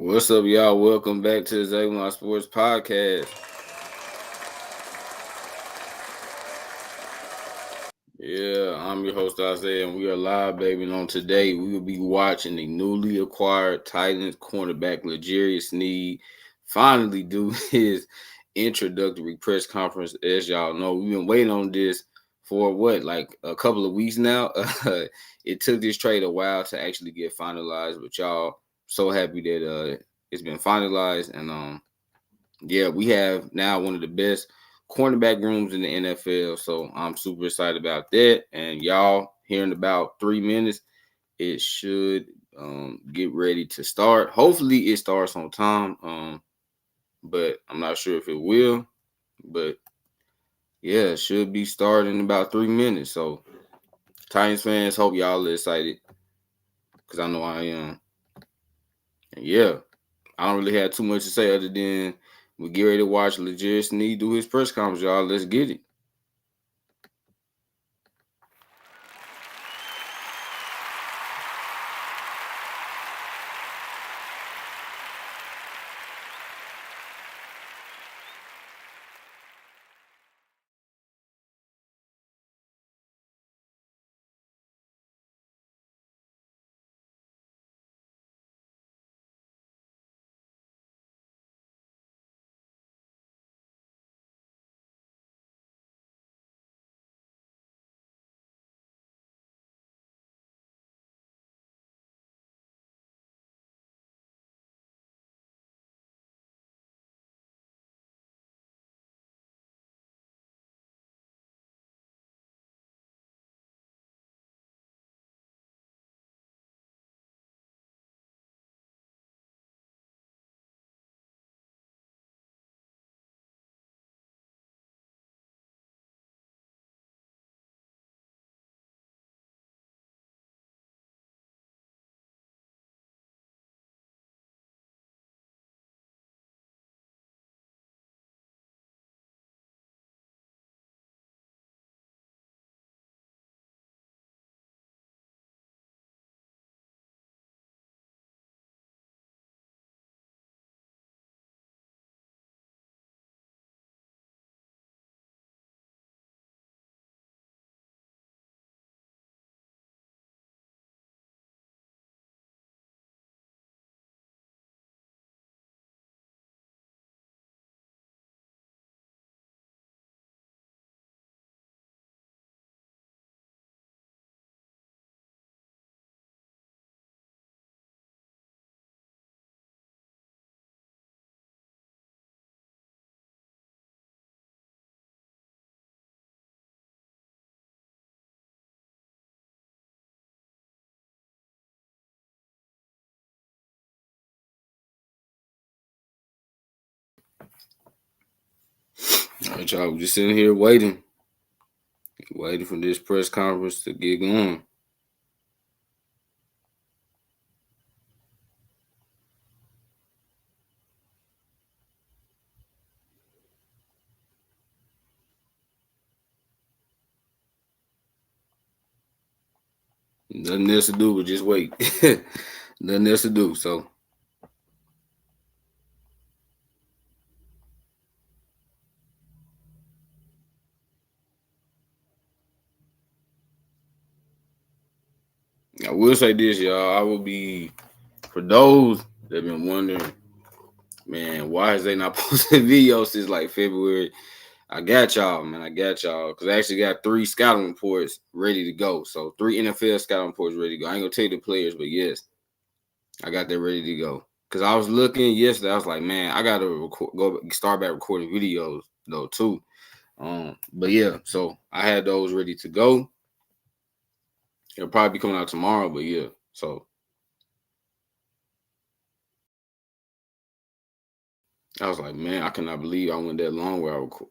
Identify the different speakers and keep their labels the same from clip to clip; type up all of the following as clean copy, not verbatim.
Speaker 1: What's up, y'all? Welcome back to the Zay Sports Podcast. Yeah, I'm your host Isaiah, and we are live, baby. And on today, we will be watching the newly acquired Titans cornerback L'Jarius Sneed finally do his introductory press conference. As y'all know, we've been waiting on this for like a couple of weeks now. It took this trade a while to actually get finalized, but y'all so happy that it's been finalized. And yeah, we have now one of the best cornerback rooms in the NFL. So I'm super excited about that. And y'all, here in about 3 minutes, it should get ready to start. Hopefully it starts on time. But I'm not sure if it will. But yeah, it should be starting in about 3 minutes. So Titans fans, hope y'all are excited. Because I know I am. And yeah, I don't really have too much to say other than we get ready to watch L'Jarius Sneed do his press conference, y'all. Let's get it. All right, y'all. We're just sitting here waiting for this press conference to get going. Nothing else to do but just wait. Nothing else to do. So I will say this, y'all. I will be for those that have been wondering, man, why is they not posting videos since like February? I got y'all, man. I got y'all. Because I actually got 3 scouting reports ready to go. So 3 NFL scouting reports ready to go. I ain't gonna tell you the players, but yes, I got that ready to go. Because I was looking yesterday, I was like, man, I gotta go start back recording videos though too. But yeah, so I had those ready to go. It'll probably be coming out tomorrow, but yeah. So I was like, man, I cannot believe I went that long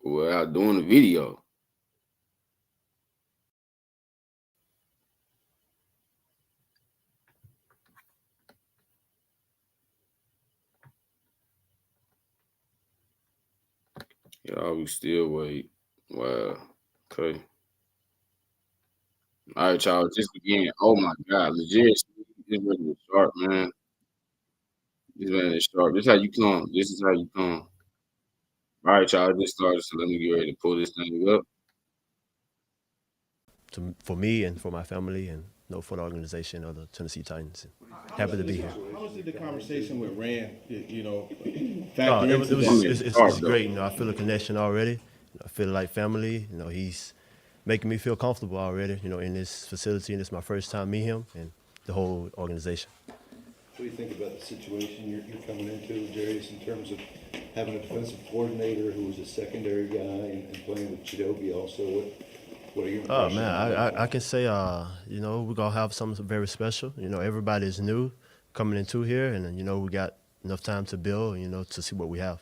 Speaker 1: without doing the video. Y'all, we still wait. Wow. Okay. All right, y'all. Just again. Oh my God, legit is ready to start, man. This man is sharp. This how you come. This is how you come. All right, y'all. I just started, so let me get ready to pull this thing up.
Speaker 2: For me and for my family and for the organization of the Tennessee Titans. Happy to be here.
Speaker 3: How was the conversation with Rand?
Speaker 2: Oh,
Speaker 3: Factor into
Speaker 1: I'm
Speaker 3: that.
Speaker 1: in sharp
Speaker 2: it's
Speaker 1: though.
Speaker 2: great. I feel a connection already. I feel like family. He's making me feel comfortable already. In this facility, and it's my first time meeting him and the whole organization.
Speaker 4: What do you think about the situation you're coming into, L'Jarius, in terms of having a defensive coordinator who was a secondary guy and playing with Chidobe also? What are your
Speaker 2: Oh
Speaker 4: impressions?
Speaker 2: man, I can say we're gonna have something very special. Everybody's new coming into here, and we got enough time to build. To see what we have.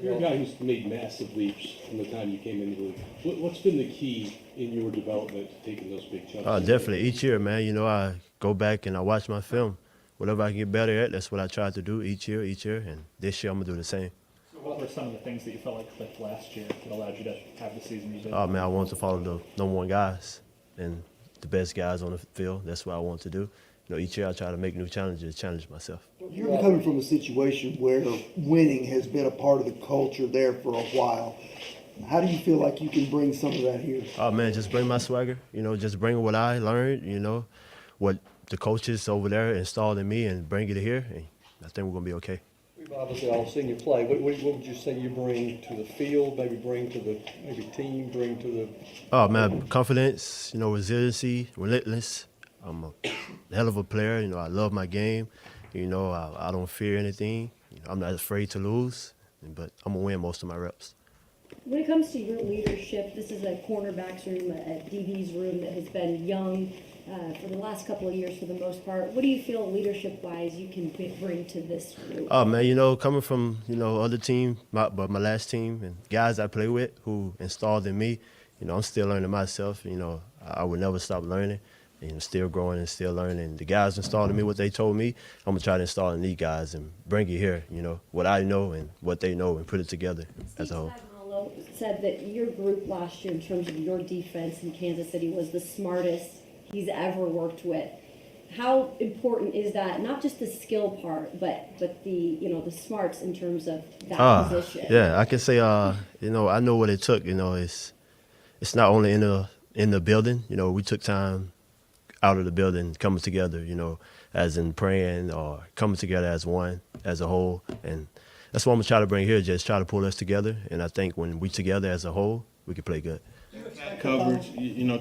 Speaker 5: You're a guy who's made massive leaps from the time you came into the league. What's been the key in your development to taking those big jumps?
Speaker 2: Definitely. Each year, man, I go back and I watch my film. Whatever I can get better at, that's what I try to do each year. And this year I'm going to do the same.
Speaker 6: So what were some of the things that you felt like clicked last year that allowed you to have the season you did?
Speaker 2: Oh, man, I want to follow the number one guys and the best guys on the field. That's what I want to do. Each year I try to make new challenges, challenge myself.
Speaker 7: You're coming from a situation where winning has been a part of the culture there for a while. How do you feel like you can bring some of that here?
Speaker 2: Oh, man, just bring my swagger. Just bring what I learned, what the coaches over there installed in me and bring it here. And I think we're going to be okay.
Speaker 8: We've obviously all seen you play. What would you say you bring to the field, maybe bring to the team, bring to the...
Speaker 2: Oh, man, confidence, resiliency, relentless. I'm a hell of a player. I love my game. I don't fear anything. I'm not afraid to lose, but I'm going to win most of my reps.
Speaker 9: When it comes to your leadership, this is a cornerback's room, a DB's room that has been young for the last couple of years for the most part. What do you feel leadership-wise you can bring to this group?
Speaker 2: Oh, man, coming from, other team, my last team, and guys I play with who installed in me, I'm still learning myself. I would never stop learning. Still growing and still learning. The guys installed in me what they told me. I'm going to try to install in these guys and bring it here, what I know and what they know and put it together as a whole.
Speaker 9: Said that your group last year in terms of your defense in Kansas City was the smartest he's ever worked with. How important is that? Not just the skill part, but the the smarts in terms of that position.
Speaker 2: Yeah, I can say I know what it took. It's not only in the building. We took time out of the building, coming together. As in praying or coming together as one, as a whole, and that's what I'm gonna try to bring here. Just try to pull us together, and I think when we together as a whole, we can play good.
Speaker 3: Coverage,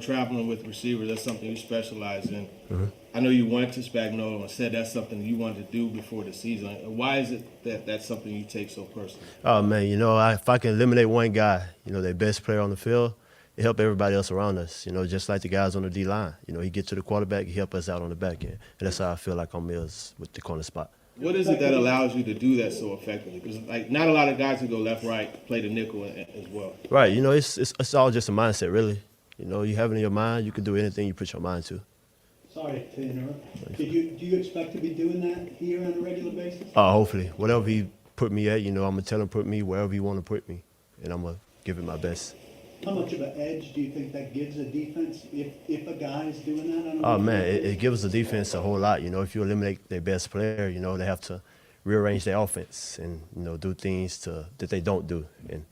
Speaker 3: traveling with receivers, that's something you specialize in.
Speaker 2: Mm-hmm.
Speaker 3: I know you went to Spagnuolo and said that's something you wanted to do before the season. Why is it that that's something you take so personally?
Speaker 2: Oh, man, if I can eliminate one guy, their best player on the field, it help everybody else around us, just like the guys on the D-line. He get to the quarterback, he help us out on the back end. And that's how I feel like I'm is with the corner spot.
Speaker 3: What is it that allows you to do that so effectively? Because not a lot of guys who go left, right, play the nickel as well.
Speaker 2: Right, it's all just a mindset, really. You have it in your mind, you can do anything you put your mind to.
Speaker 10: Sorry to interrupt. Do you expect to be doing that here on a regular basis?
Speaker 2: Hopefully. Whatever he put me at, I'm going to tell him put me wherever he want to put me. And I'm going to give it my best.
Speaker 10: How much of an edge do you think that gives a defense if a guy is doing that?
Speaker 2: Oh, man, it gives the defense a whole lot. If you eliminate their best player, they have to rearrange their offense and, do things that they don't do and,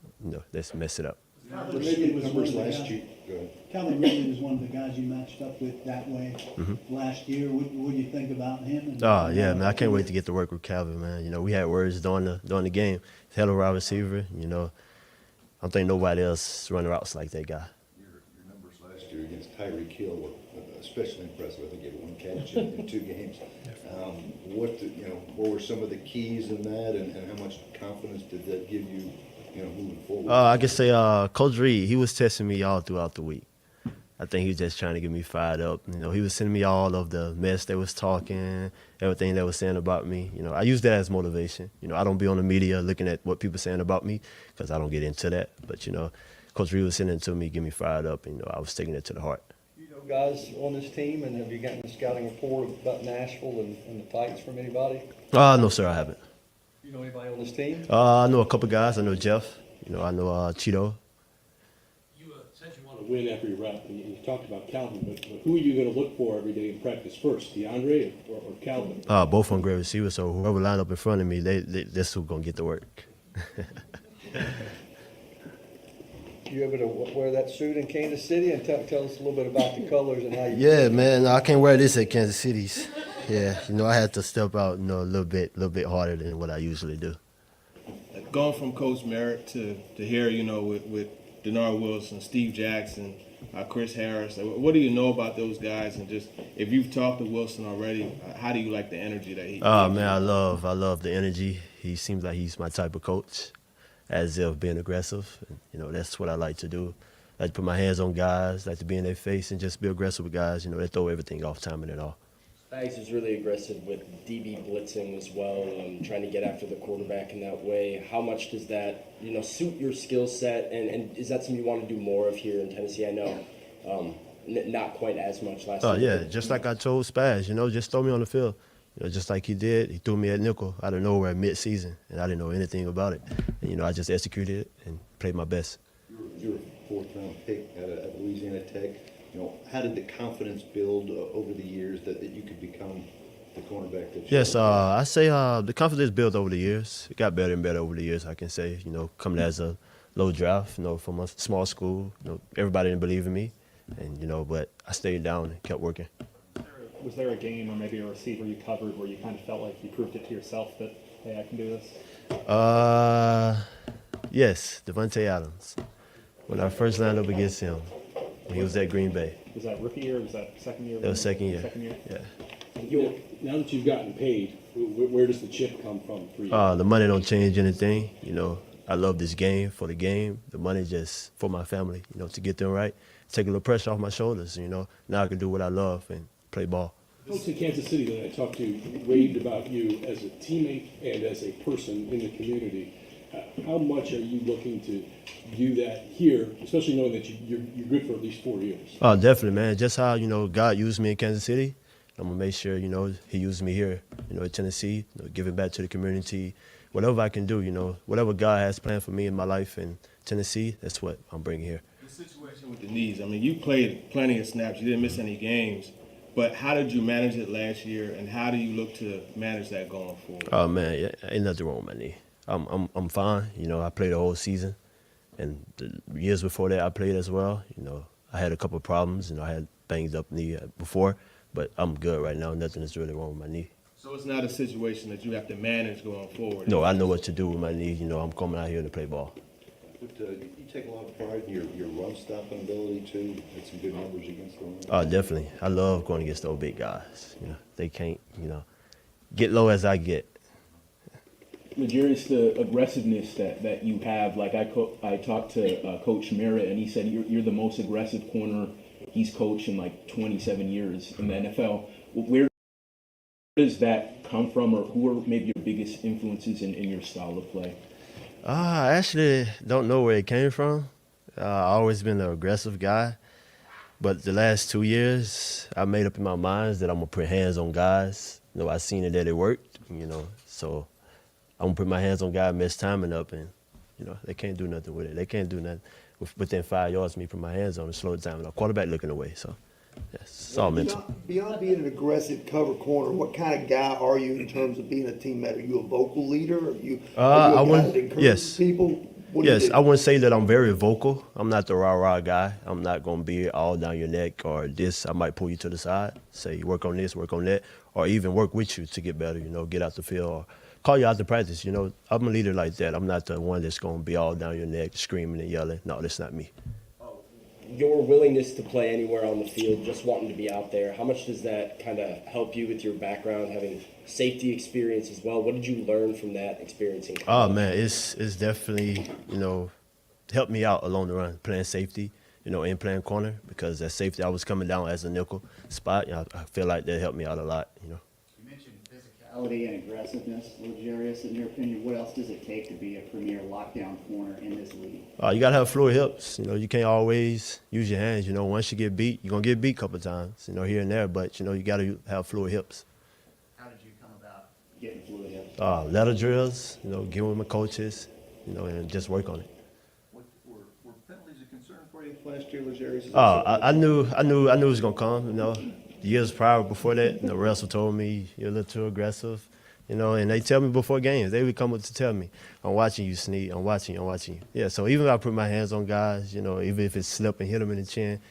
Speaker 2: let's mess it up.
Speaker 10: Calvin Ridley was
Speaker 4: Last year. Go ahead.
Speaker 10: Calvin Ridley was one of the guys you matched up with that way last year. What do you think about him?
Speaker 2: Oh, yeah, man, I can't wait to get to work with Calvin, man. We had words during the game. He's a hell of a wide receiver, I don't think nobody else running routes like that guy.
Speaker 4: Your numbers last year against Tyreek Hill were especially impressive. I think he had one catch in 2 games. What were some of the keys in that, and how much confidence did that give you, moving forward?
Speaker 2: I can say Coach Reed, he was testing me all throughout the week. I think he was just trying to get me fired up. He was sending me all of the mess they was talking, everything they was saying about me. I use that as motivation. I don't be on the media looking at what people saying about me because I don't get into that. But, Coach Reed was sending it to me, get me fired up, and, I was taking it to the heart.
Speaker 8: You know guys on this team, and have you gotten a scouting report about Nashville and the Titans from anybody?
Speaker 2: No, sir, I haven't.
Speaker 8: You know anybody on this team?
Speaker 2: I know a couple guys. I know Jeff. I know Cheeto.
Speaker 11: You said you want to
Speaker 5: win after your rep. And you talked about Calvin, but who are you going to look for every day in practice first, DeAndre or Calvin?
Speaker 2: Both on great receivers, so whoever line up in front of me, that's who's gonna get the work.
Speaker 8: You able to wear that suit in Kansas City and tell us a little bit about the colors and how you?
Speaker 2: Yeah, man, no, I can't wear this at Kansas City's. Yeah, I had to step out, a little bit harder than what I usually do.
Speaker 3: Going from Coach Merritt to here, with Denard Wilson, Steve Jackson, Chris Harris, what do you know about those guys? And just if you've talked to Wilson already, how do you like the energy that he?
Speaker 2: Oh man, I love the energy. He seems like he's my type of coach, as if being aggressive. And, that's what I like to do. I like to put my hands on guys, like to be in their face and just be aggressive with guys. They throw everything off timing and all.
Speaker 11: Spags is really aggressive with DB blitzing as well, trying to get after the quarterback in that way. How much does that, suit your skill set? And is that something you want to do more of here in Tennessee? I know not quite as much last year.
Speaker 2: Oh, yeah, just like I told Spaz, just throw me on the field. Just like he did, he threw me at nickel out of nowhere mid-season, and I didn't know anything about it. And, I just executed it and played my best.
Speaker 4: You're a fourth-round pick at Louisiana Tech. How did the confidence build over the years that you could become the cornerback that you
Speaker 2: Yes, I say the confidence built over the years. It got better and better over the years, I can say. Coming as a low draft, from a small school, everybody didn't believe in me. And, but I stayed down and kept working.
Speaker 6: Was there a game or maybe a receiver you covered where you kind of felt like you proved it to yourself that, hey, I can do this?
Speaker 2: Yes, Devontae Adams. When I first lined up against him, when he was at Green Bay.
Speaker 6: Was that rookie year or was that second year?
Speaker 2: That was second year.
Speaker 6: Second year?
Speaker 2: Yeah.
Speaker 5: Now that you've gotten paid, where does the chip come from for you?
Speaker 2: The money don't change anything. I love this game for the game. The money just for my family, to get them right. Take a little pressure off my shoulders, Now I can do what I love and play ball.
Speaker 5: Folks in Kansas City that I talked to raved about you as a teammate and as a person in the community. How much are you looking to do that here, especially knowing that you're good for at least 4 years?
Speaker 2: Oh, definitely, man. Just how, God used me in Kansas City, I'm going to make sure, he used me here, in Tennessee, giving back to the community. Whatever I can do, whatever God has planned for me in my life in Tennessee, that's what I'm bringing here.
Speaker 3: The situation with the knees, you played plenty of snaps. You didn't miss any games. But how did you manage it last year, and how do you look to manage that going forward?
Speaker 2: Oh, man, yeah, ain't nothing wrong with my knee. I'm fine. I played the whole season. And the years before that, I played as well. I had a couple of problems. I had banged up knee before. But I'm good right now. Nothing is really wrong with my knee.
Speaker 3: So it's not a situation that you have to manage going forward?
Speaker 2: No, I know what to do with my knee. I'm coming out here to play ball.
Speaker 4: But you take a lot of pride in your run-stopping ability, too. Had some good numbers against the run.
Speaker 2: Oh, definitely. I love going against those big guys. They can't, get low as I get.
Speaker 12: L'Jarius, the aggressiveness that you have, like I talked to Coach Merritt, and he said you're the most aggressive corner he's coached in like 27 years in the NFL. Where does that come from, or who are maybe your biggest influences in your style of play?
Speaker 2: I actually don't know where it came from. I've always been an aggressive guy. But the last 2 years, I made up in my mind that I'm going to put hands on guys. I seen it that it worked, so I'm going to put my hands on guys, mess timing up, and, they can't do nothing with it. They can't do nothing within 5 yards of me, put my hands on and slow the timing up. Quarterback looking away, so yes, it's all mental.
Speaker 7: Beyond being an aggressive cover corner, what kind of guy are you in terms of being a teammate? Are you a vocal leader? Are you a guy that encourages people?
Speaker 2: Yes, I wouldn't say that I'm very vocal. I'm not the rah-rah guy. I'm not going to be all down your neck or this. I might pull you to the side, say work on this, work on that, or even work with you to get better, get out the field or call you out to practice. I'm a leader like that. I'm not the one that's going to be all down your neck, screaming and yelling. No, that's not me.
Speaker 11: Your willingness to play anywhere on the field, just wanting to be out there, how much does that kind of help you with your background, having safety experience as well? What did you learn from that experience in college?
Speaker 2: Oh, man, it's definitely, helped me out along the run, playing safety, and playing corner, because at safety I was coming down as a nickel spot. I feel like that helped me out a lot,
Speaker 13: You mentioned physicality and aggressiveness. L'Jarius, in your opinion, what else does it take to be a premier lockdown corner in this league?
Speaker 2: You got to have fluid hips. You can't always use your hands. Once you get beat, you're going to get beat a couple of times, here and there. But, you got to have fluid hips.
Speaker 13: How did you come about getting fluid hips?
Speaker 2: Letter drills, get with my coaches, and just work on it.
Speaker 4: Were penalties a concern for you playing last year, L'Jarius?
Speaker 2: I knew it was gonna come. You know, the years prior before that, you know, Russell told me you're a little too aggressive. You know, and they tell me before games, they would come up to tell me, I'm watching you, Sneed. I'm watching you. Yeah, so even if I put my hands on guys, you know, even if it's slip and hit them in the chin,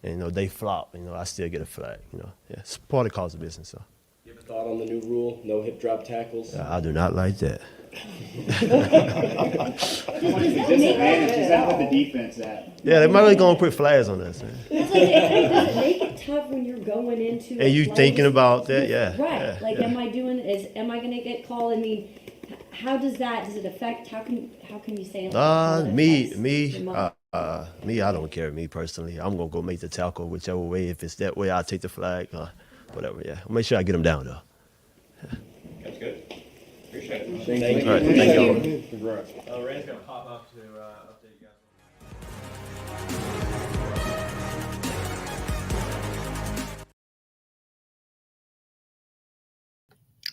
Speaker 2: and, you know, they flop, you know, I still get a flag, you know. Yeah, it's part of the cause of business, so.
Speaker 11: You have a thought on the new rule, no hip drop tackles?
Speaker 2: I do not like that.
Speaker 13: How much of a disadvantage is that with the defense at?
Speaker 2: Yeah, they might really gonna put flags on us, man.
Speaker 9: That's like, does it make it tough when you're going into
Speaker 2: And you
Speaker 9: play?
Speaker 2: thinking about that, yeah.
Speaker 9: Right,
Speaker 2: yeah,
Speaker 9: like,
Speaker 2: yeah.
Speaker 9: am I gonna get called? I mean, how does it affect, how can you say?
Speaker 2: Me, I don't care. Me personally, I'm gonna go make the tackle whichever way. If it's that way, I'll take the flag, whatever. Yeah, I'll make sure I get them down though.
Speaker 14: That's good. Appreciate it.
Speaker 11: Thank you.
Speaker 2: All right, thank you.
Speaker 3: Congrats.
Speaker 14: Rand's gonna pop up to update you guys.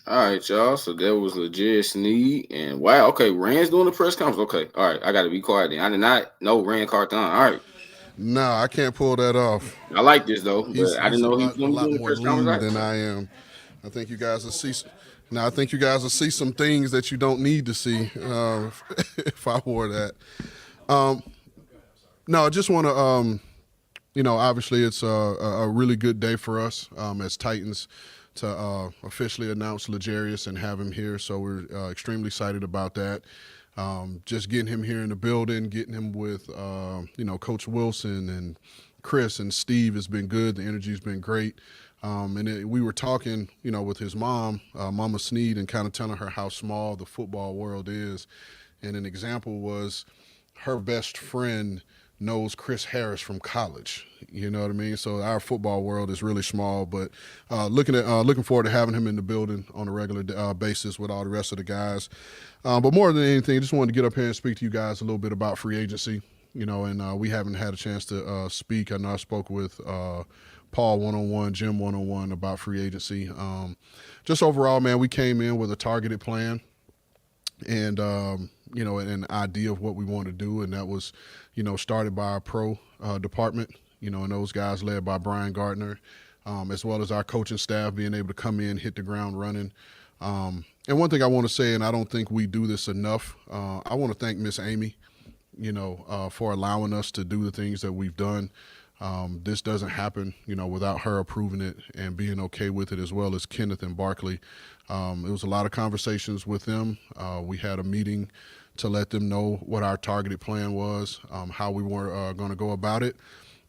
Speaker 1: All right, y'all. So that was L'Jarius Sneed, and wow, okay, Rand's doing the press conference. Okay, all right, I got to be quiet then. I did not know Rand Carthon. All right,
Speaker 15: No, I can't pull that off.
Speaker 1: I like this though, but I didn't know he was
Speaker 15: a
Speaker 1: going to
Speaker 15: lot
Speaker 1: do the
Speaker 15: more
Speaker 1: press
Speaker 15: lean
Speaker 1: conference.
Speaker 15: than I am. I think you guys will see. Now I think you guys will see some things that you don't need to see if I wore that. No, I just want to, obviously it's a really good day for us as Titans to officially announce L'Jarius and have him here. So we're extremely excited about that. Just getting him here in the building, getting him with, Coach Wilson and Chris and Steve has been good. The energy's been great. We were talking, with his mom, Mama Sneed, and kind of telling her how small the football world is. And an example was her best friend knows Chris Harris from college. You know what I mean? So our football world is really small, but looking forward to having him in the building on a regular basis with all the rest of the guys. But more than anything, I just wanted to get up here and speak to you guys a little bit about free agency. And we haven't had a chance to speak. I know I spoke with Paul one-on-one, Jim one-on-one about free agency. Just overall, man, we came in with a targeted plan and, an idea of what we want to do. And that was, started by our pro department, and those guys led by Brian Gardner, as well as our coaching staff being able to come in, hit the ground running. And one thing I want to say, and I don't think we do this enough, I want to thank Miss Amy, for allowing us to do the things that we've done. This doesn't happen, without her approving it and being okay with it, as well as Kenneth and Barkley. It was a lot of conversations with them. We had a meeting to let them know what our targeted plan was, how we were going to go about it.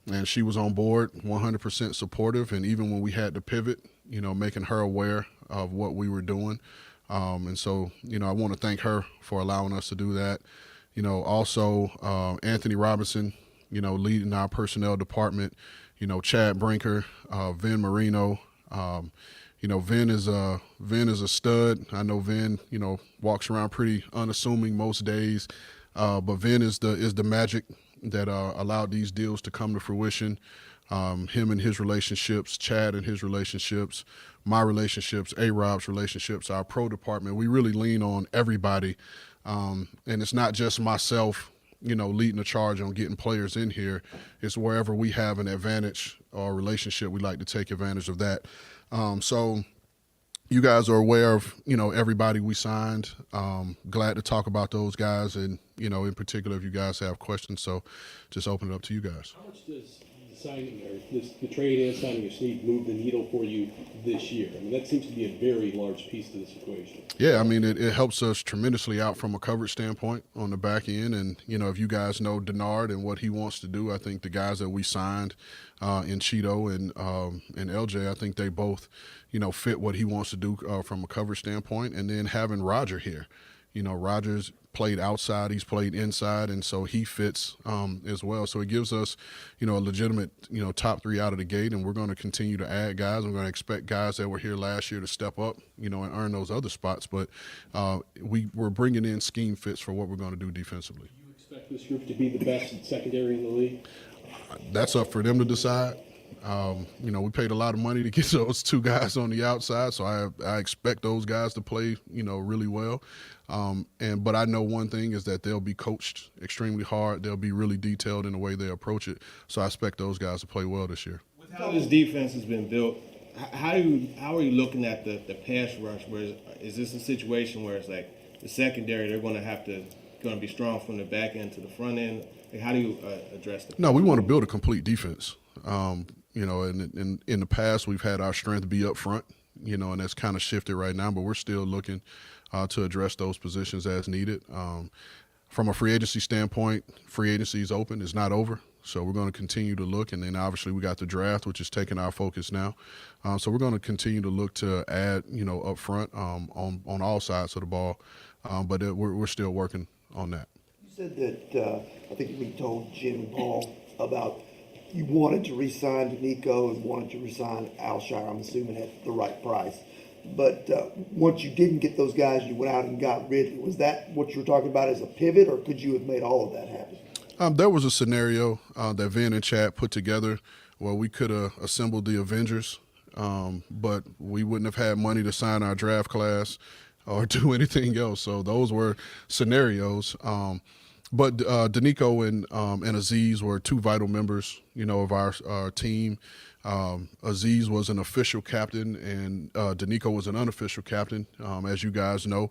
Speaker 15: And she was on board, 100% supportive. And even when we had to pivot, making her aware of what we were doing. And so, I want to thank her for allowing us to do that. Also Anthony Robinson, leading our personnel department, Chad Brinker, Vin Marino. Vin is a stud. I know Vin, walks around pretty unassuming most days, but Vin is the magic that allowed these deals to come to fruition. Him and his relationships, Chad and his relationships, my relationships, A-Rob's relationships, our pro department. We really lean on everybody, and it's not just myself, leading the charge on getting players in here. It's wherever we have an advantage or relationship, we like to take advantage of that. So you guys are aware of, everybody we signed. Glad to talk about those guys and, in particular, if you guys have questions. So just open it up to you guys.
Speaker 5: How much does the signing or the trade and signing of Sneed move the needle for you this year? I mean, that seems to be a very large piece to this equation.
Speaker 15: Yeah, I mean, it helps us tremendously out from a coverage standpoint on the back end. And, if you guys know Denard and what he wants to do, I think the guys that we signed in Cheeto and LJ, I think they both, fit what he wants to do from a coverage standpoint. And then having Roger here, Roger's played outside, he's played inside, and so he fits as well. So it gives us, a legitimate, top three out of the gate, and we're going to continue to add guys. We're going to expect guys that were here last year to step up, and earn those other spots. But we're bringing in scheme fits for what we're going to do defensively.
Speaker 5: Do you expect this group to be the best secondary in the league?
Speaker 15: That's up for them to decide. We paid a lot of money to get those two guys on the outside, so I expect those guys to play, really well. But I know one thing is that they'll be coached extremely hard. They'll be really detailed in the way they approach it. So I expect those guys to play well this year.
Speaker 3: With how this defense has been built, how are you looking at the pass rush? Is this a situation where it's like the secondary, they're going to be strong from the back end to the front end? Like, how do you address that?
Speaker 15: No, we want to build a complete defense. In the past, we've had our strength be up front, and that's kind of shifted right now, but we're still looking to address those positions as needed. From a free agency standpoint, free agency is open. It's not over. So we're going to continue to look, and then obviously we got the draft, which is taking our focus now. So we're going to continue to look to add, up front on all sides of the ball, but we're still working on that.
Speaker 7: You said that I think we told Jim and Paul about you wanted to re-sign Danico and wanted to re-sign Alshire, I'm assuming at the right price. But once you didn't get those guys, you went out and got Ridley. Was that what you were talking about as a pivot, or could you have made all of that happen?
Speaker 15: There was a scenario that Vin and Chad put together where we could have assembled the Avengers, but we wouldn't have had money to sign our draft class or do anything else. So those were scenarios. But Danico and Aziz were two vital members, of our team. Aziz was an official captain, and Danico was an unofficial captain, as you guys know.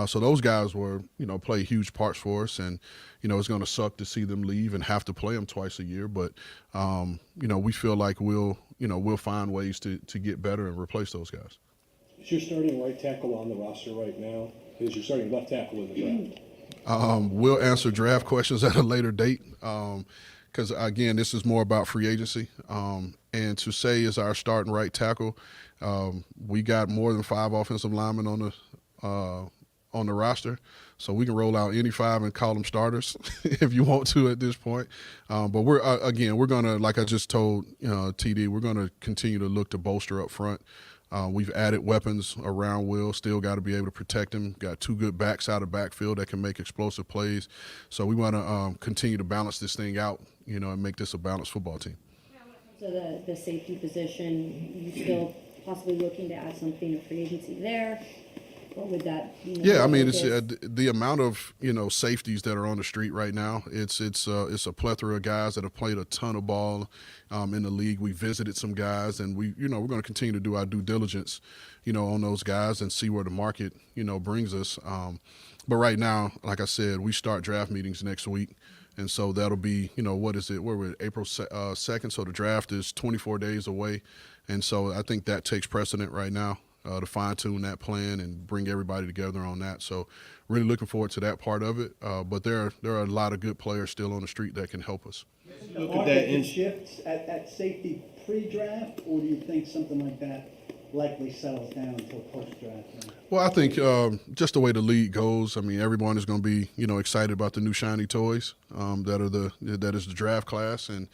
Speaker 15: So those guys were, play huge parts for us, and it's going to suck to see them leave and have to play them twice a year. But we feel like we'll find ways to get better and replace those guys.
Speaker 5: Is your starting right tackle on the roster right now? Is your starting left tackle in the draft?
Speaker 15: We'll answer draft questions at a later date because, again, this is more about free agency. And to say is our starting right tackle, we got more than 5 offensive linemen on the roster, so we can roll out any 5 and call them starters if you want to at this point. But we're going to, like I just told TD, we're going to continue to look to bolster up front. We've added weapons around Will, still got to be able to protect him. Got 2 good backs out of backfield that can make explosive plays. So we want to continue to balance this thing out, and make this a balanced football team.
Speaker 9: So the safety position, you still possibly looking to add something in free agency there? Or would that be?
Speaker 15: Yeah, I mean, it's the amount of safeties that are on the street right now. It's a plethora of guys that have played a ton of ball in the league. We visited some guys, and we're going to continue to do our due diligence, on those guys and see where the market brings us. But right now, like I said, we start draft meetings next week, and so that'll be what is it? We're April 2nd, so the draft is 24 days away, and so I think that takes precedent right now. To fine-tune that plan and bring everybody together on that. So really looking forward to that part of it. But there are a lot of good players still on the street that can help us.
Speaker 10: Look at that shifts at safety pre-draft, or do you think something like that likely settles down until post-draft?
Speaker 15: Well, I think just the way the league goes, I mean, everyone is going to be, excited about the new shiny toys that is the draft class. And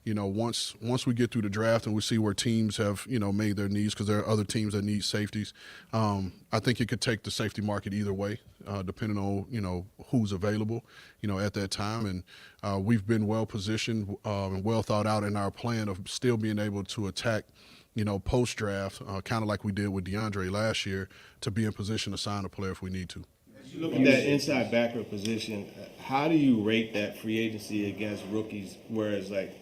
Speaker 15: once we get through the draft and we see where teams have, made their needs, because there are other teams that need safeties, I think it could take the safety market either way, depending on, who's available, at that time. And we've been well positioned and well thought out in our plan of still being able to attack, post-draft, kind of like we did with DeAndre last year, to be in position to sign a player if we need to.
Speaker 3: As you look at that inside backer position, how do you rate that free agency against rookies, whereas like,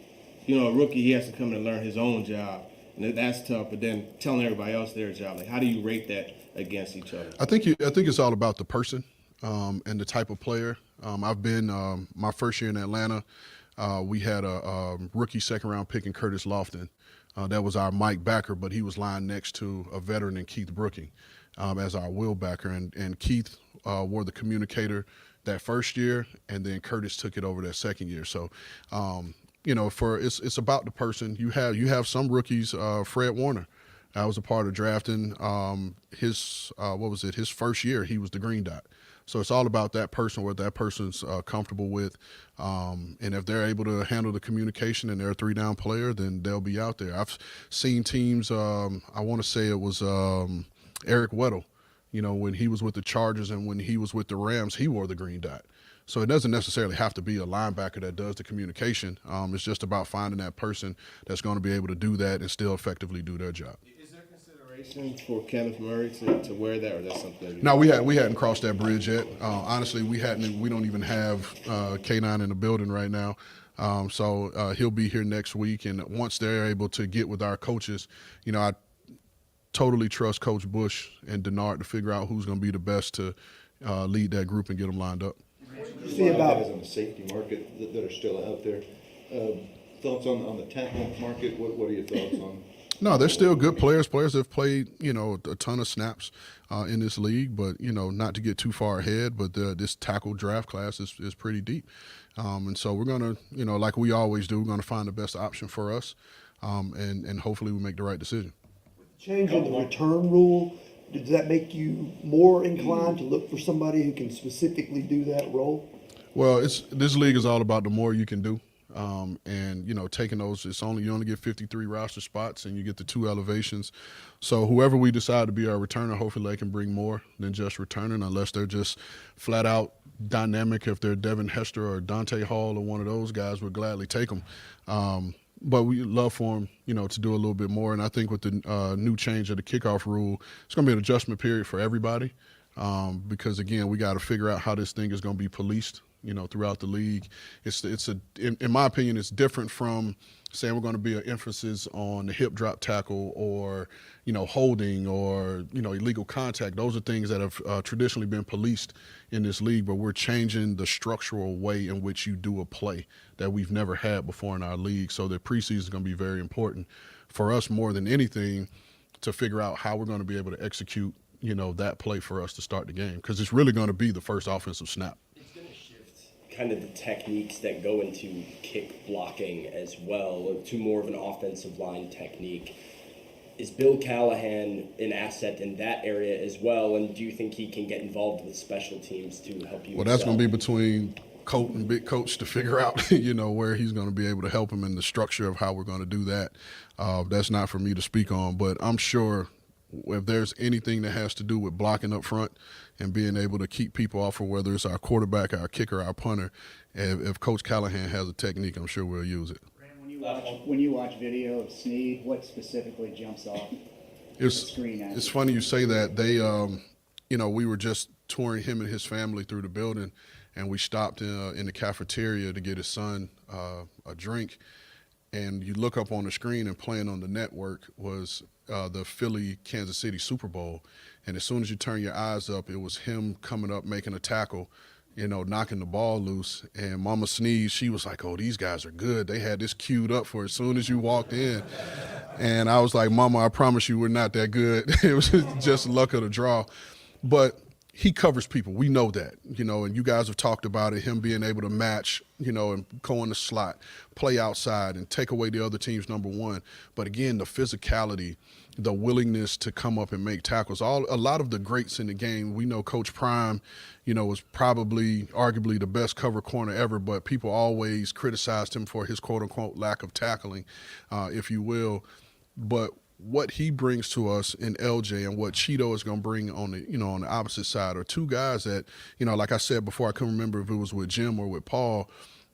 Speaker 3: a rookie, he has to come and learn his own job, and that's tough. But then telling everybody else their job, like, how do you rate that against each other?
Speaker 15: I think it's all about the person and the type of player. I've been my first year in Atlanta. We had a rookie second-round pick in Curtis Lofton. That was our Mike backer, but he was lying next to a veteran in Keith Brooking as our will backer, and Keith were the communicator that first year, and then Curtis took it over that second year. So. It's about the person. You have some rookies. Fred Warner, I was a part of drafting. His first year he was the green dot. So it's all about that person, what that person's comfortable with, and if they're able to handle the communication and they're a 3-down player, then they'll be out there. I've seen teams. I want to say it was Eric Weddle. When he was with the Chargers and when he was with the Rams, he wore the green dot. So it doesn't necessarily have to be a linebacker that does the communication. It's just about finding that person that's going to be able to do that and still effectively do their job.
Speaker 3: Is there consideration for Kenneth Murray to wear that, or that's something?
Speaker 15: No, we hadn't crossed that bridge yet. Honestly, we hadn't. We don't even have K9 in the building right now. So he'll be here next week, and once they're able to get with our coaches, I totally trust Coach Bush and Denard to figure out who's going to be the best to lead that group and get them lined up.
Speaker 4: There's a lot of guys on the safety market that are still out there. Thoughts on the tackle market? What are your thoughts on?
Speaker 15: No, they're still good players. Players that have played, a ton of snaps in this league, but, not to get too far ahead, but this tackle draft class is pretty deep. And so we're going to, like we always do, we're going to find the best option for us, and hopefully we make the right decision.
Speaker 7: Changing the return rule, does that make you more inclined to look for somebody who can specifically do that role?
Speaker 15: Well, this league is all about the more you can do. And taking those, you only get 53 roster spots, and you get the 2 elevations. So whoever we decide to be our returner, hopefully they can bring more than just returning, unless they're just flat out dynamic. If they're Devin Hester or Dante Hall or one of those guys, we'd gladly take them. But we love for them, to do a little bit more. And I think with the new change of the kickoff rule, it's going to be an adjustment period for everybody, because again, we got to figure out how this thing is going to be policed, throughout the league. In my opinion, it's different from saying we're going to be an emphasis on the hip drop tackle or, holding or, illegal contact. Those are things that have traditionally been policed in this league, but we're changing the structural way in which you do a play that we've never had before in our league. So the preseason is going to be very important for us more than anything to figure out how we're going to be able to execute, that play for us to start the game, because it's really going to be the first offensive snap.
Speaker 11: Kind of the techniques that go into kick blocking as well to more of an offensive line technique. Is Bill Callahan an asset in that area as well, and do you think he can get involved with special teams to help you?
Speaker 15: Well, that's going to be between Coach and Big Coach to figure out, where he's going to be able to help him in the structure of how we're going to do that. That's not for me to speak on, but I'm sure if there's anything that has to do with blocking up front and being able to keep people off of whether it's our quarterback, our kicker, our punter, if Coach Callahan has a technique, I'm sure we'll use it.
Speaker 13: When you watch video of Sneed, what specifically jumps off the screen at you?
Speaker 15: It's funny you say that. They, we were just touring him and his family through the building, and we stopped in the cafeteria to get his son a drink. And you look up on the screen, and playing on the network was the Philly-Kansas City Super Bowl. And as soon as you turn your eyes up, it was him coming up, making a tackle, knocking the ball loose. And Mama Sneed, she was like, oh, these guys are good. They had this queued up for as soon as you walked in. And I was like, Mama, I promise you we're not that good. It was just luck of the draw. But he covers people. We know that, and you guys have talked about it, him being able to match, and go in the slot, play outside, and take away the other team's number one. But again, the physicality, the willingness to come up and make tackles, a lot of the greats in the game. We know Coach Prime, was probably arguably the best cover corner ever, but people always criticized him for his quote-unquote lack of tackling, if you will. But what he brings to us in LJ and what Cheeto is going to bring on the, on the opposite side are two guys that, like I said before, I couldn't remember if it was with Jim or with Paul,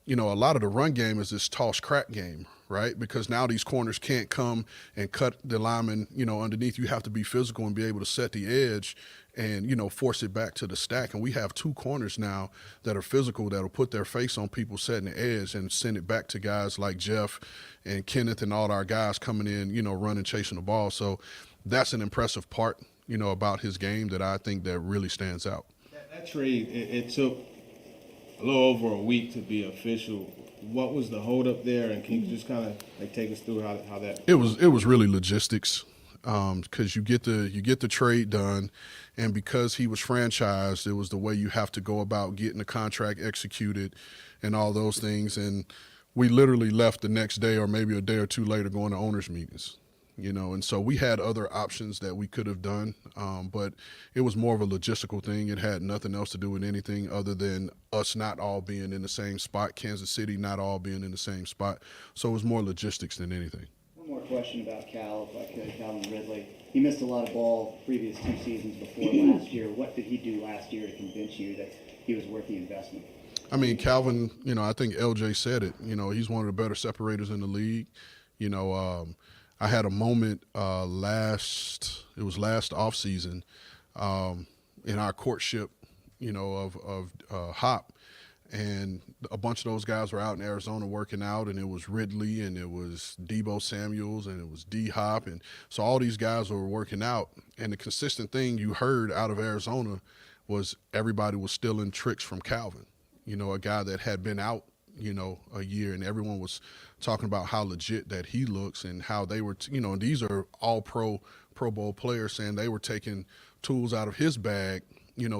Speaker 15: a lot of the run game is this toss crack game, right? Because now these corners can't come and cut the lineman, underneath. You have to be physical and be able to set the edge and, force it back to the stack. And we have two corners now that are physical, that'll put their face on people setting the edge and send it back to guys like Jeff and Kenneth and all our guys coming in, running, chasing the ball. So that's an impressive part, about his game that I think that really stands out.
Speaker 3: That trade, it took a little over a week to be official. What was the holdup there, and can you just kind of take us through how that?
Speaker 15: It was really logistics, because you get the trade done, and because he was franchised, it was the way you have to go about getting the contract executed, and all those things. And we literally left the next day, or maybe a day or two later, going to owners' meetings. And so we had other options that we could have done, but it was more of a logistical thing. It had nothing else to do with anything other than us not all being in the same spot, Kansas City not all being in the same spot. So it was more logistics than anything.
Speaker 13: One more question about Cal, if I could, Calvin Ridley. He missed a lot of ball previous 2 seasons before last year. What did he do last year to convince you that he was worth the investment?
Speaker 15: I mean, Calvin, I think LJ said it. He's one of the better separators in the league. I had a moment last offseason in our courtship, of Hop. And a bunch of those guys were out in Arizona working out, and it was Ridley, and it was Debo Samuels, and it was D Hop. And so all these guys were working out. And the consistent thing you heard out of Arizona was everybody was stealing tricks from Calvin, a guy that had been out, a year, and everyone was talking about how legit that he looks and how they were, and these are all Pro Bowl players saying they were taking tools out of his bag,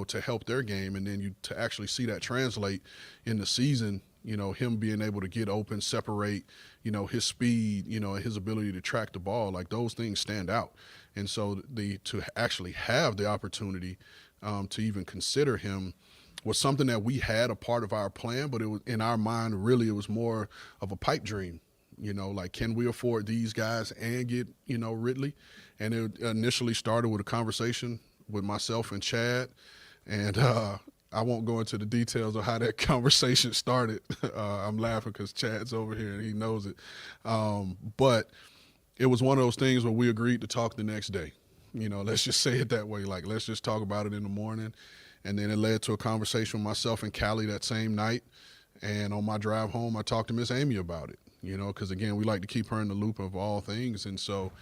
Speaker 15: to help their game. And then to actually see that translate in the season, him being able to get open, separate, his speed, and his ability to track the ball, like those things stand out. And so to actually have the opportunity to even consider him was something that we had a part of our plan, but it was in our mind, really, it was more of a pipe dream. Like, can we afford these guys and get, Ridley? And it initially started with a conversation with myself and Chad. And I won't go into the details of how that conversation started. I'm laughing because Chad's over here and he knows it. But it was one of those things where we agreed to talk the next day. Let's just say it that way. Like, let's just talk about it in the morning. And then it led to a conversation with myself and Callie that same night. And on my drive home, I talked to Miss Amy about it, because, again, we like to keep her in the loop of all things. And so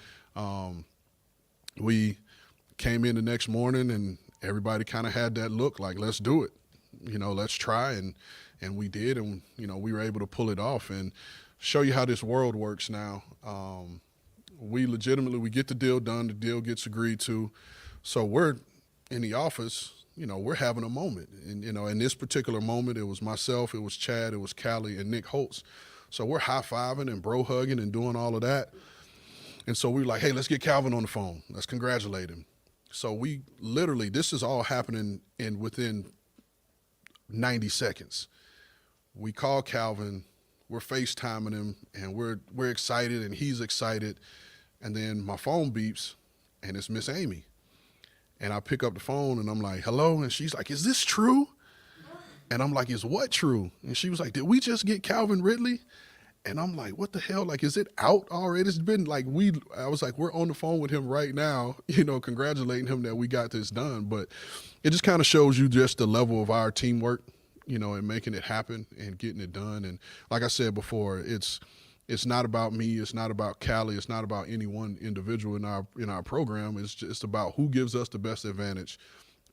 Speaker 15: we came in the next morning and everybody kind of had that look like, let's do it, let's try. And we did. And, we were able to pull it off and show you how this world works now. We get the deal done. The deal gets agreed to. So we're in the office, we're having a moment. And, in this particular moment, it was myself, it was Chad, it was Callie, and Nick Holtz. So we're high-fiving and bro-hugging and doing all of that. And so we were like, hey, let's get Calvin on the phone. Let's congratulate him. So we literally, this is all happening within 90 seconds. We call Calvin, we're FaceTiming him, and we're excited, and he's excited. And then my phone beeps, and it's Miss Amy. And I pick up the phone, and I'm like, hello? And she's like, is this true? And I'm like, is what true? And she was like, did we just get Calvin Ridley? And I'm like, what the hell? Like, is it out already? It's been like, I was like, we're on the phone with him right now, congratulating him that we got this done. But it just kind of shows you just the level of our teamwork, and making it happen and getting it done. And like I said before, it's not about me. It's not about Callie. It's not about any one individual in our program. It's just about who gives us the best advantage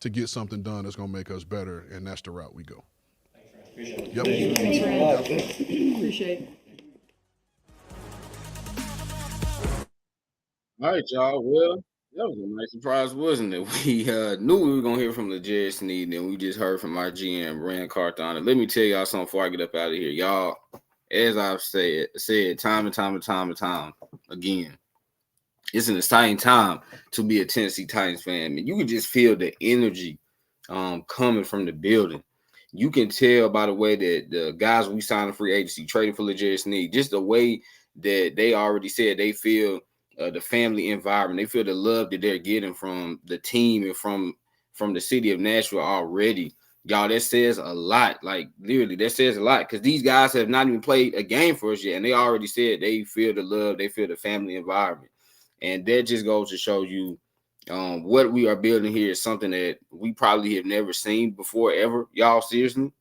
Speaker 15: to get something done that's going to make us better. And that's the route we go.
Speaker 11: Appreciate it.
Speaker 15: Yep.
Speaker 9: Appreciate it.
Speaker 1: All right, y'all. Well, that was a nice surprise, wasn't it? We knew we were going to hear from L'Jarius Sneed, and we just heard from our GM, Rand Carthon. And let me tell y'all something before I get up out of here. Y'all, as I've said time and time again, it's an exciting time to be a Tennessee Titans fan. I mean, you can just feel the energy coming from the building. You can tell by the way that the guys we signed a free agency, traded for L'Jarius Sneed, just the way that they already said they feel the family environment. They feel the love that they're getting from the team and from the city of Nashville already. Y'all, that says a lot. Like, literally, that says a lot because these guys have not even played a game for us yet, and they already said they feel the love, they feel the family environment. And that just goes to show you what we are building here is something that we probably have never seen before, ever, y'all, seriously.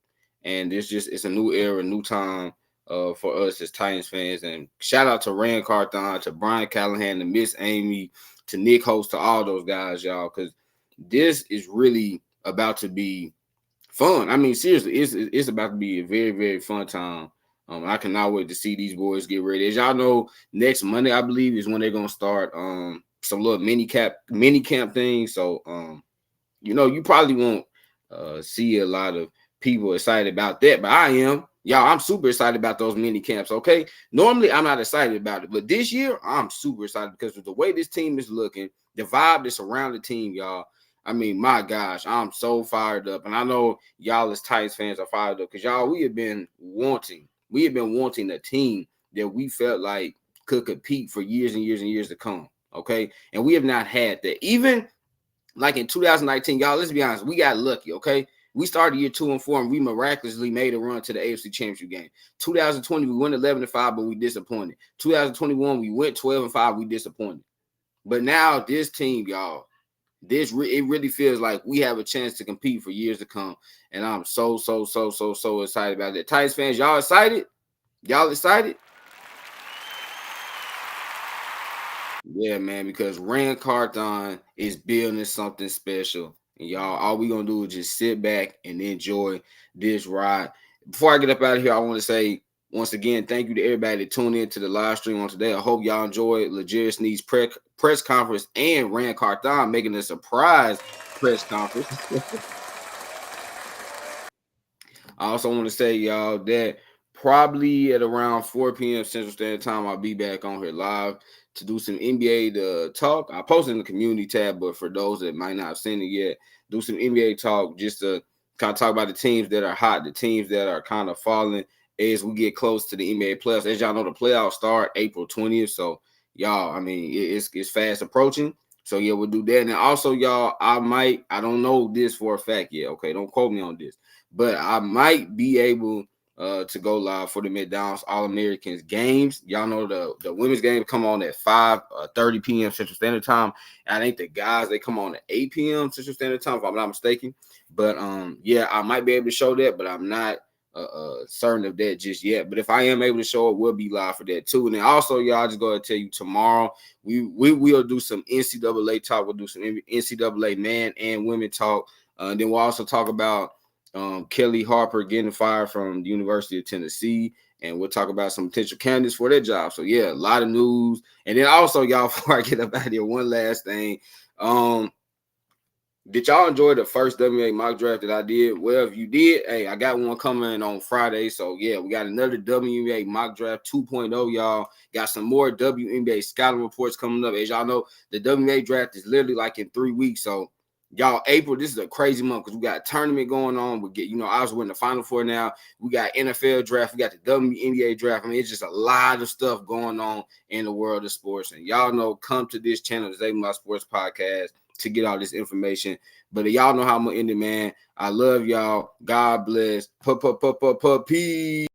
Speaker 1: And it's a new era, a new time for us as Titans fans. And shout out to Rand Carthon, to Brian Callahan, to Miss Amy, to Nick Host, to all those guys, y'all, because this is really about to be fun. I mean, seriously, it's about to be a very, very fun time. I cannot wait to see these boys get ready. As y'all know, next Monday, I believe, is when they're gonna start some little mini camp things. So you probably won't see a lot of people excited about that, but I am. Y'all, I'm super excited about those mini camps, okay? Normally, I'm not excited about it, but this year, I'm super excited because of the way this team is looking, the vibe that's around the team, y'all. I mean, my gosh, I'm so fired up. And I know y'all as Titans fans are fired up because, y'all, we have been wanting a team that we felt like could compete for years and years and years to come, okay? And we have not had that. Even like in 2019, y'all, let's be honest, we got lucky, okay? We started year 2-4, and we miraculously made a run to the AFC Championship game. 2020, we went 11-5, but we disappointed. 2021, we went 12-5, we disappointed. But now this team, y'all, it really feels like we have a chance to compete for years to come, and I'm so excited about that. Titans fans, y'all excited? Y'all excited? Yeah, man, because Rand Carthon is building something special. And y'all, all we gonna do is just sit back and enjoy this ride. Before I get up out of here, I want to say once again, thank you to everybody that tuned in to the live stream on today. I hope y'all enjoyed L'Jarius Sneed's press conference and Rand Carthon making a surprise press conference. I also want to say, y'all, that probably at around 4 p.m. Central Standard Time, I'll be back on here live to do some NBA talk. I posted in the community tab, but for those that might not have seen it yet, do some NBA talk just to kind of talk about the teams that are hot, the teams that are kind of falling as we get close to the NBA playoffs. As y'all know, the playoffs start April 20th. So, y'all, I mean, it's fast approaching. So, yeah, we'll do that. And also, y'all, I don't know this for a fact yet. Okay, don't quote me on this. But I might be able to go live for the McDonald's All-Americans games. Y'all know the women's game come on at 5:30 p.m. Central Standard Time. And I think the guys, they come on at 8 p.m. Central Standard Time, if I'm not mistaken. But, yeah, I might be able to show that, but I'm not certain of that just yet. But if I am able to show it, we'll be live for that too. And then also, y'all, just go ahead and tell you tomorrow, we will do some NCAA talk. We'll do some NCAA man and women talk. Then we'll also talk about Kelly Harper getting fired from the University of Tennessee, and we'll talk about some potential candidates for their job. So yeah, a lot of news. And then also, y'all, before I get up out of here, one last thing. Did y'all enjoy the first WNBA mock draft that I did? Well, if you did, hey, I got one coming on Friday. So yeah, we got another WNBA mock draft 2.0, y'all. Got some more WNBA scouting reports coming up. As y'all know, the WNBA draft is literally like in 3 weeks. So y'all, April, this is a crazy month because we got a tournament going on. We get, I was winning the Final Four now. We got NFL draft. We got the WNBA draft. I mean, it's just a lot of stuff going on in the world of sports. And y'all know, come to this channel, the Zay My Sports Podcast, to get all this information. But y'all know how I'm going to end it, man. I love y'all. God bless. Peace.